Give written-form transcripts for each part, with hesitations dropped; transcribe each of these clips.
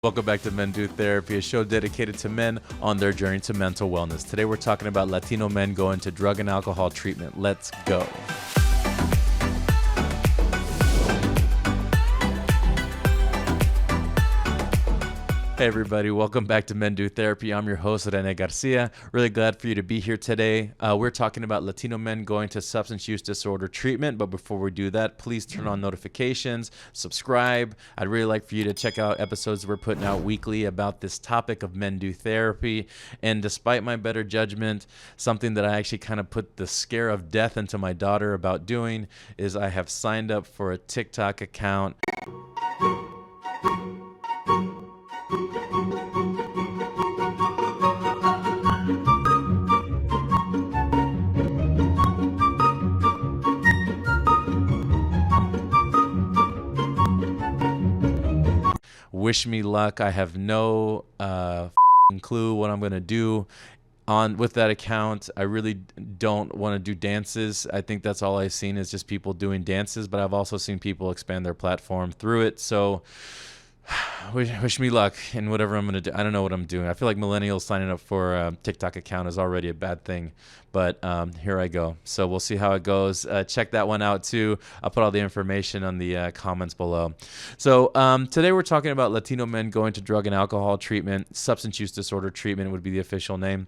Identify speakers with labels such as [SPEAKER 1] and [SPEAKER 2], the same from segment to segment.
[SPEAKER 1] Welcome back to Men Do Therapy, a show dedicated to men on their journey to mental wellness. Today we're talking about Latino men going to drug and alcohol treatment. Let's go. Hey everybody, welcome back to Men Do Therapy. I'm your host, Rene Garcia. Really glad for you to be here today. We're talking about Latino men going to substance use disorder treatment, but before we do that, please turn on notifications, subscribe. I'd really like for you to check out episodes we're putting out weekly about this topic of Men Do Therapy. And despite my better judgment, something that I actually kind of put the scare of death into my daughter about doing is I have signed up for a TikTok account. Wish me luck. I have no clue what I'm going to do with that account. I really don't want to do dances. I think that's all I've seen is just people doing dances, but I've also seen people expand their platform through it. So wish me luck in whatever I'm going to do. I don't know what I'm doing. I feel like millennials signing up for a TikTok account is already a bad thing, but here I go. So we'll see how it goes. Check that one out too. I'll put all the information on the comments below. So today we're talking about Latino men going to drug and alcohol treatment. Substance use disorder treatment would be the official name.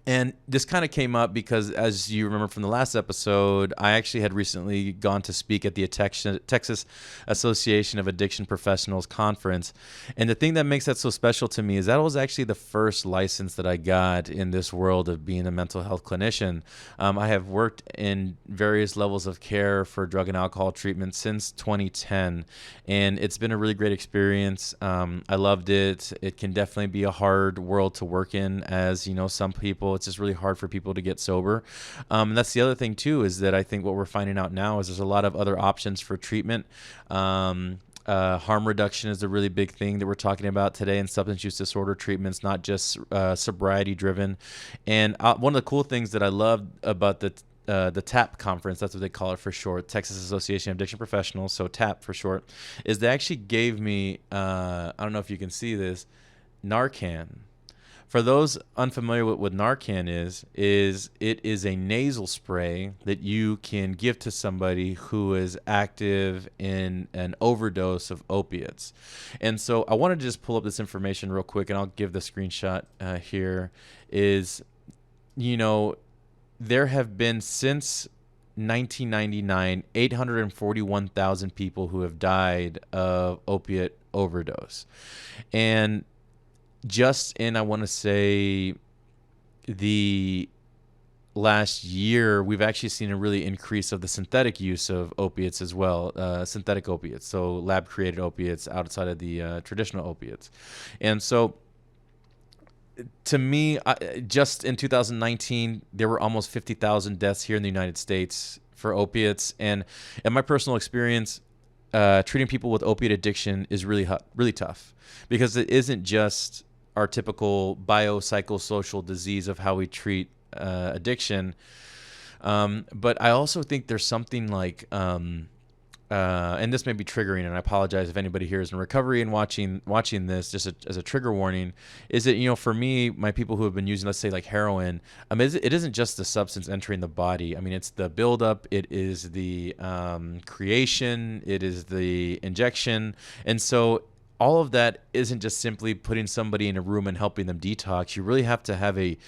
[SPEAKER 1] And this kind of came up because, as you remember from the last episode, I actually had recently gone to speak at the Texas Association of Addiction Professionals conference. And the thing that makes that so special to me is that was actually the first license that I got in this world of being a mental health clinician. I have worked in various levels of care for drug and alcohol treatment since 2010, and it's been a really great experience. I loved it. It can definitely be a hard world to work in, as you know, some people. It's just really hard for people to get sober. And that's the other thing too, is that I think what we're finding out now is there's a lot of other options for treatment. Harm reduction is a really big thing that we're talking about today in substance use disorder treatments, not just sobriety driven. And one of the cool things that I loved about the TAP conference, that's what they call it for short, Texas Association of Addiction Professionals, so TAP for short, is they actually gave me, I don't know if you can see this, Narcan. For those unfamiliar with what Narcan is it is a nasal spray that you can give to somebody who is active in an overdose of opiates. And so I wanted to just pull up this information real quick, and I'll give the screenshot here. Is, you know, there have been since 1999, 841,000 people who have died of opiate overdose. And just in, I want to say, the last year, we've actually seen a really increase of the synthetic use of opiates as well, synthetic opiates, so lab-created opiates outside of the traditional opiates. And so to me, just in 2019, there were almost 50,000 deaths here in the United States for opiates. And in my personal experience, treating people with opiate addiction is really tough, because it isn't just our typical biopsychosocial disease of how we treat addiction. But I also think there's something like, and this may be triggering, and I apologize if anybody here is in recovery and watching this, just as a trigger warning, is that, you know, for me, my people who have been using, let's say, like heroin, it isn't just the substance entering the body. I mean, it's the buildup, it is the creation, it is the injection. And so all of that isn't just simply putting somebody in a room and helping them detox. You really have to have a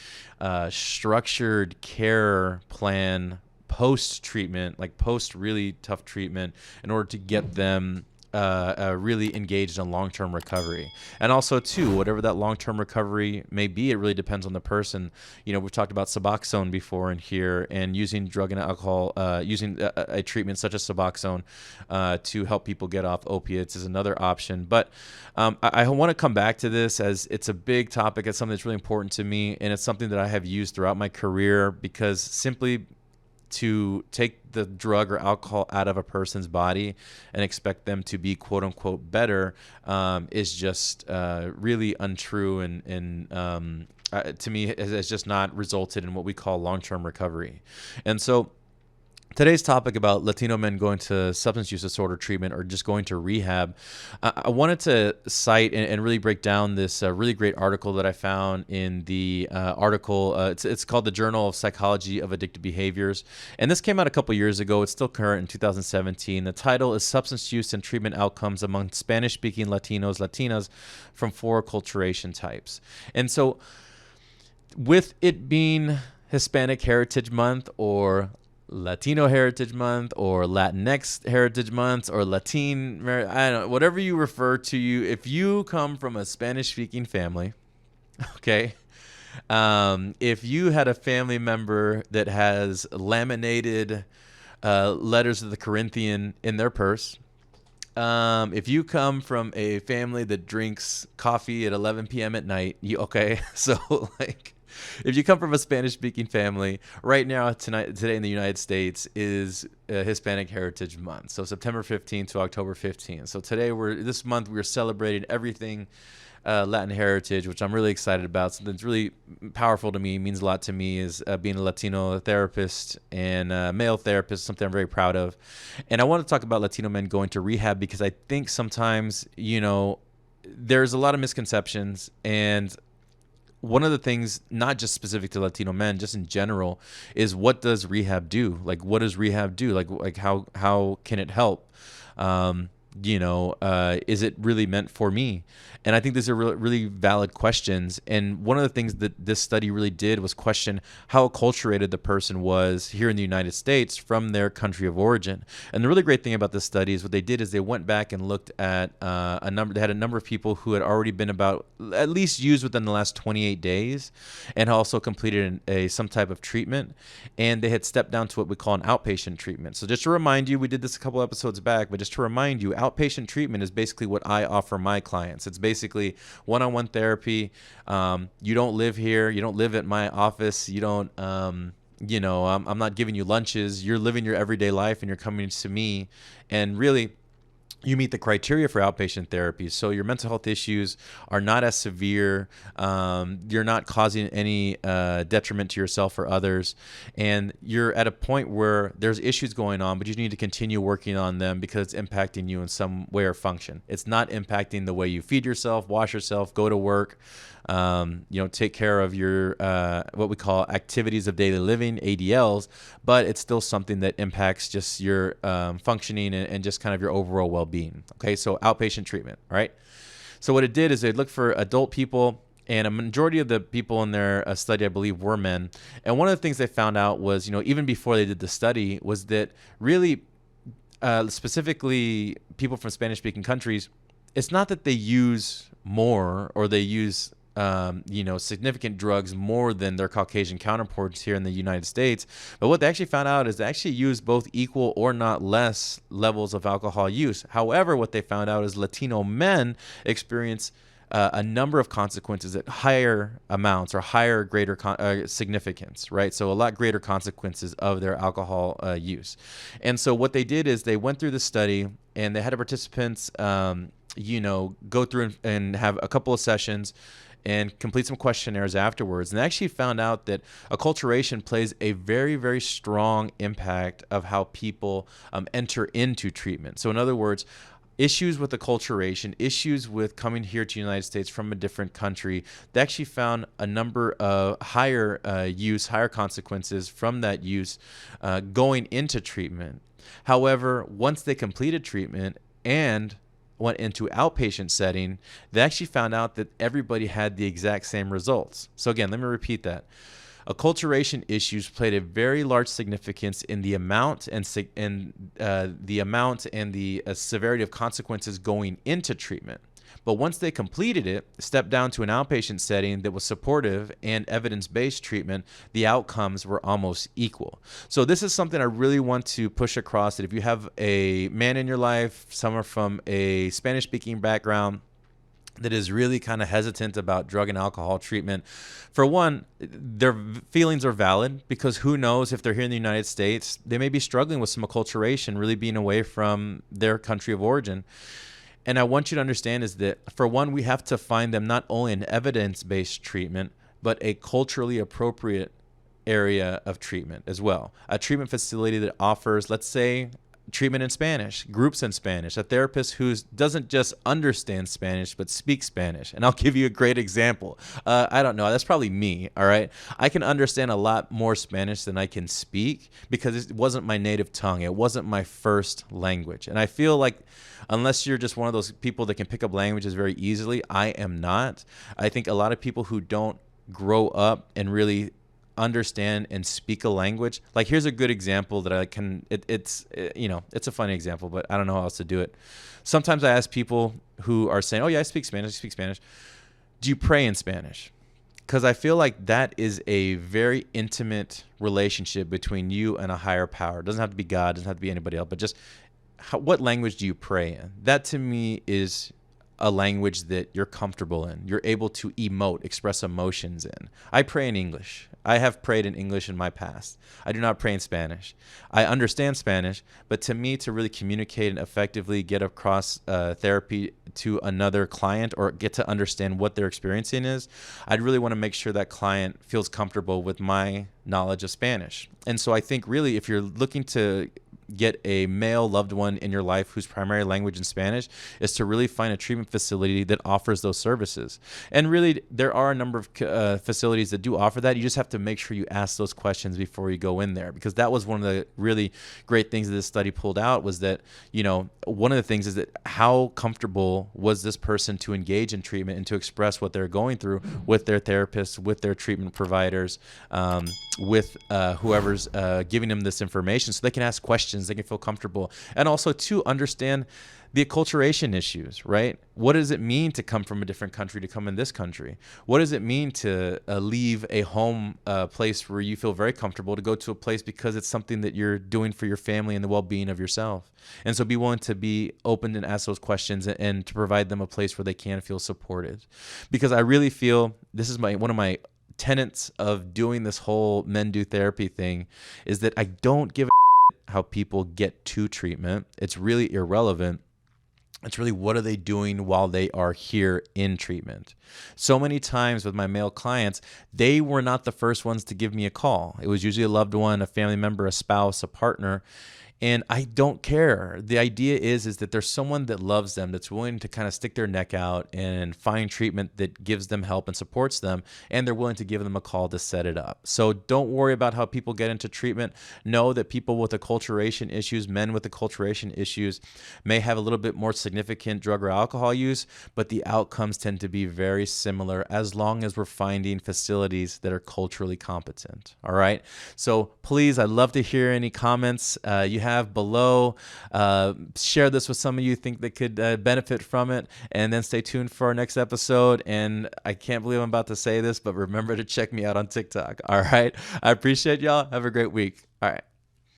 [SPEAKER 1] structured care plan post-treatment, like post really tough treatment, in order to get them really engaged in long-term recovery. And also too, whatever that long-term recovery may be, it really depends on the person. You know, we've talked about Suboxone before in here, and using drug and alcohol, using a treatment such as Suboxone to help people get off opiates is another option. But I want to come back to this, as it's a big topic. It's something that's really important to me, and it's something that I have used throughout my career, because simply to take the drug or alcohol out of a person's body and expect them to be quote unquote better is just really untrue, and to me has just not resulted in what we call long-term recovery. And so Today's topic about Latino men going to substance use disorder treatment or just going to rehab. I wanted to cite and really break down this really great article that I found in the article. It's called the Journal of Psychology of Addictive Behaviors. And this came out a couple years ago. It's still current in 2017. The title is Substance Use and Treatment Outcomes Among Spanish-Speaking Latinos, Latinas from 4 Acculturation Types. And so with it being Hispanic Heritage Month or Latino Heritage Month or Latinx Heritage Month or I don't know, whatever you refer to you, if you come from a Spanish-speaking family, okay, if you had a family member that has laminated letters of the Corinthian in their purse, if you come from a family that drinks coffee at 11 p.m. at night, so like, if you come from a Spanish-speaking family, right now, today in the United States is Hispanic Heritage Month. So September 15th to October 15th. So this month we're celebrating everything Latin heritage, which I'm really excited about. Something that's really powerful to me, means a lot to me, is being a Latino therapist and male therapist, something I'm very proud of. And I want to talk about Latino men going to rehab because I think sometimes, there's a lot of misconceptions, and one of the things, not just specific to Latino men, just in general, is what does rehab do? Like, what does rehab do? Like how can it help? Is it really meant for me? And I think these are really valid questions. And one of the things that this study really did was question how acculturated the person was here in the United States from their country of origin. And the really great thing about this study is what they did is they went back and looked at they had a number of people who had already been at least used within the last 28 days and also completed some type of treatment. And they had stepped down to what we call an outpatient treatment. So just to remind you, we did this a couple episodes back, but just to remind you, outpatient treatment is basically what I offer my clients. It's basically one-on-one therapy. You don't live here. You don't live at my office. You don't, I'm not giving you lunches. You're living your everyday life and you're coming to me. And really, you meet the criteria for outpatient therapy. So your mental health issues are not as severe. You're not causing any detriment to yourself or others. And you're at a point where there's issues going on, but you need to continue working on them because it's impacting you in some way or function. It's not impacting the way you feed yourself, wash yourself, go to work, take care of your what we call activities of daily living, ADLs, but it's still something that impacts just your functioning and just kind of your overall well-being. Okay, so outpatient treatment, right? So what it did is they looked for adult people, and a majority of the people in their study, I believe, were men. And one of the things they found out was, even before they did the study, was that really, specifically people from Spanish-speaking countries, it's not that they use more or they use significant drugs more than their Caucasian counterparts here in the United States. But what they actually found out is they actually use both equal or not less levels of alcohol use. However, what they found out is Latino men experience a number of consequences at higher amounts or greater significance, right? So a lot greater consequences of their alcohol use. And so what they did is they went through the study and they had the participants, go through and have a couple of sessions and complete some questionnaires afterwards. And they actually found out that acculturation plays a very, very strong impact of how people enter into treatment. So in other words, issues with acculturation, issues with coming here to the United States from a different country, they actually found a number of higher consequences from that use going into treatment. However, once they completed treatment and went into outpatient setting, they actually found out that everybody had the exact same results. So again, let me repeat that. Acculturation issues played a very large significance in the amount and the severity of consequences going into treatment. But once they completed it, stepped down to an outpatient setting that was supportive and evidence-based treatment, the outcomes were almost equal. So this is something I really want to push across, that if you have a man in your life, someone from a Spanish-speaking background, that is really kind of hesitant about drug and alcohol treatment. For one, their feelings are valid because who knows, if they're here in the United States, they may be struggling with some acculturation, really being away from their country of origin. And I want you to understand is that, for one, we have to find them not only an evidence-based treatment, but a culturally appropriate area of treatment as well. A treatment facility that offers, let's say, treatment in Spanish, groups in Spanish, a therapist who doesn't just understand Spanish, but speaks Spanish. And I'll give you a great example. I don't know. That's probably me. All right. I can understand a lot more Spanish than I can speak because it wasn't my native tongue. It wasn't my first language. And I feel like unless you're just one of those people that can pick up languages very easily, I am not. I think a lot of people who don't grow up and really understand and speak a language. Like, here's a good example that I can, it's a funny example, but I don't know how else to do it. Sometimes I ask people who are saying, oh yeah, I speak Spanish. Do you pray in Spanish? Because I feel like that is a very intimate relationship between you and a higher power. It doesn't have to be God, doesn't have to be anybody else, but just what language do you pray in? That to me is a language that you're comfortable in. You're able to emote, express emotions in. I pray in English. I have prayed in English in my past. I do not pray in Spanish. I understand Spanish, but to me, to really communicate and effectively get across therapy to another client or get to understand what their experiencing is, I'd really want to make sure that client feels comfortable with my knowledge of Spanish. And so I think really if you're looking to get a male loved one in your life whose primary language is Spanish, is to really find a treatment facility that offers those services. And really, there are a number of facilities that do offer that. You just have to make sure you ask those questions before you go in there, because that was one of the really great things that this study pulled out was that, one of the things is that how comfortable was this person to engage in treatment and to express what they're going through with their therapists, with their treatment providers, with whoever's giving them this information, so they can ask questions, they can feel comfortable, and also to understand the acculturation issues, right? What does it mean to come from a different country to come in this country? What does it mean to leave a home place where you feel very comfortable to go to a place because it's something that you're doing for your family and the well-being of yourself? And so be willing to be open and ask those questions and to provide them a place where they can feel supported. Because I really feel this is one of my tenets of doing this whole men do therapy thing is that I don't give a how people get to treatment. It's really irrelevant. It's really what are they doing while they are here in treatment. So many times with my male clients, they were not the first ones to give me a call. It was usually a loved one, a family member, a spouse, a partner. And I don't care. The idea is that there's someone that loves them, that's willing to kind of stick their neck out and find treatment that gives them help and supports them, and they're willing to give them a call to set it up. So don't worry about how people get into treatment. Know that people with acculturation issues, men with acculturation issues, may have a little bit more significant drug or alcohol use, but the outcomes tend to be very similar as long as we're finding facilities that are culturally competent. All right? So please, I'd love to hear any comments you have below. Share this with some of you think that could benefit from it, and then stay tuned for our next episode. And I can't believe I'm about to say this, but remember to check me out on TikTok. All right. I appreciate y'all. Have a great week. All right.